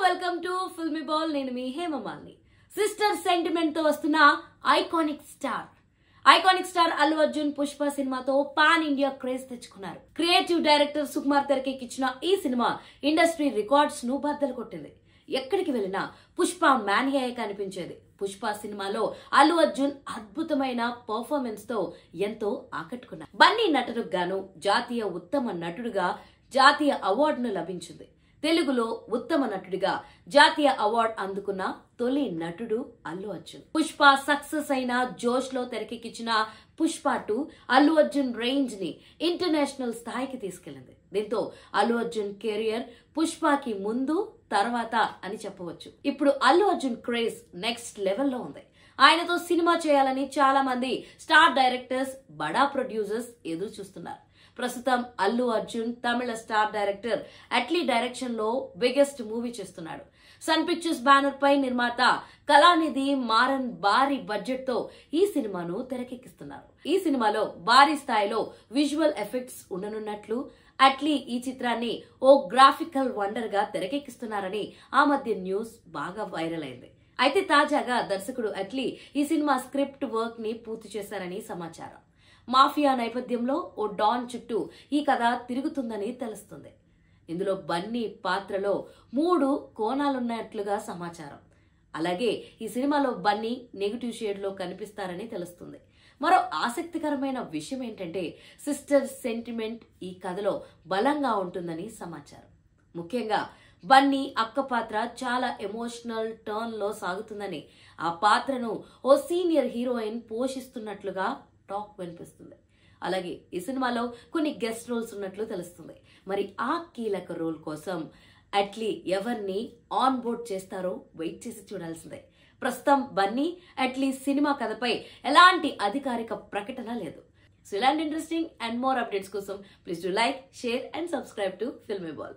Welcome to filmy ball. నేను మీ Hema Malini. Sister sentiment తో వస్తున్న ఐకానిక్ స్టార్ అల్లు అర్జున్ పుష్ప సినిమాతో పాన్ ఇండియా క్రేజ్ తెచ్చుకున్నారు. క్రియేటివ్ డైరెక్టర్ సుకుమార్ తెరకెక్కించిన ఈ సినిమా ఇండస్ట్రీ రికార్డ్స్ ను బద్దలు కొట్టింది. ఎక్కడికి వెళ్ళినా పుష్ప మ్యానియాయే కనిపించేది. పుష్ప సినిమాలో అల్లు అర్జున్ అద్భుతమైన పర్ఫార్మెన్స్ తో ఎంతో ఆకట్టుకున్నారు. బన్నీ నటనకు గాను జాతీయ ఉత్తమ నటుడిగా జాతీయ అవార్డును లభించింది. తెలుగులో ఉత్తమ నటుడిగా జాతీయ అవార్డు అందుకున్న తొలి నటుడు అల్లు అర్జున్. పుష్ప సక్సెస్ అయిన జోష్ లో తెరకెక్కించిన పుష్ప 2 అల్లు అర్జున్ రేంజ్ ని ఇంటర్నేషనల్ స్థాయికి తీసుకెళ్లింది. దీంతో అల్లు అర్జున్ కెరియర్ పుష్పకి ముందు తర్వాత అని చెప్పవచ్చు. ఇప్పుడు అల్లు అర్జున్ క్రేజ్ నెక్స్ట్ లెవెల్లో ఉంది. ఆయనతో సినిమా చేయాలని చాలా మంది స్టార్ డైరెక్టర్స్, బడా ప్రొడ్యూసర్స్ ఎదురు చూస్తున్నారు. ప్రస్తుతం అల్లు అర్జున్ తమిళ స్టార్ డైరెక్టర్ అట్లీ డైరెక్షన్ లో బిగ్గెస్ట్ మూవీ చేస్తున్నాడు. సన్ పిక్చర్స్ బ్యానర్ పై నిర్మాత కళానిధి మారన్ భారీ బడ్జెట్ తో ఈ సినిమాను తెరకెక్కిస్తున్నారు. ఈ సినిమాలో భారీ స్థాయిలో విజువల్ ఎఫెక్ట్స్ ఉండనున్నట్లు అట్లీ ఈ చిత్రాన్ని ఓ గ్రాఫికల్ వండర్ గా తెరకెక్కిస్తున్నారని ఆ మధ్య న్యూస్ బాగా వైరల్ అయింది. అయితే తాజాగా దర్శకుడు అట్లీ ఈ సినిమా స్క్రిప్ట్ వర్క్ ని పూర్తి చేశారని సమాచారం. మాఫియా నేపథ్యంలో ఓ డాన్ చుట్టూ ఈ కథ తిరుగుతుందని తెలుస్తుంది. ఇందులో బన్నీ పాత్రలో 3 కోణాలున్నట్లుగా సమాచారం. అలాగే ఈ సినిమాలో బన్నీ నెగిటివ్ షేడ్ లో కనిపిస్తారని తెలుస్తుంది. మరో ఆసక్తికరమైన విషయం ఏంటంటే సిస్టర్ సెంటిమెంట్ ఈ కథలో బలంగా ఉంటుందని సమాచారం. ముఖ్యంగా బన్నీ అక్క పాత్ర చాలా ఎమోషనల్ టర్న్ లో సాగుతుందని, ఆ పాత్రను ఓ సీనియర్ హీరోయిన్ పోషిస్తున్నట్లుగా టాక్ వినిపిస్తుంది. అలాగే ఈ సినిమాలో కొన్ని గెస్ట్ రోల్స్ ఉన్నట్లు తెలుస్తుంది. మరి ఆ కీలక రోల్ కోసం అట్లీ ఎవరిని ఆన్ బోర్డ్ చేస్తారో వెయిట్ చేసి చూడాల్సిందే. ప్రస్తుతం బన్నీ అట్లీ సినిమా కథపై ఎలాంటి అధికారిక ప్రకటన లేదు. సో ఇలాంటి ఇంట్రెస్టింగ్ అండ్ మోర్ అప్డేట్స్ కోసం please do like, share and subscribe to filmy ball.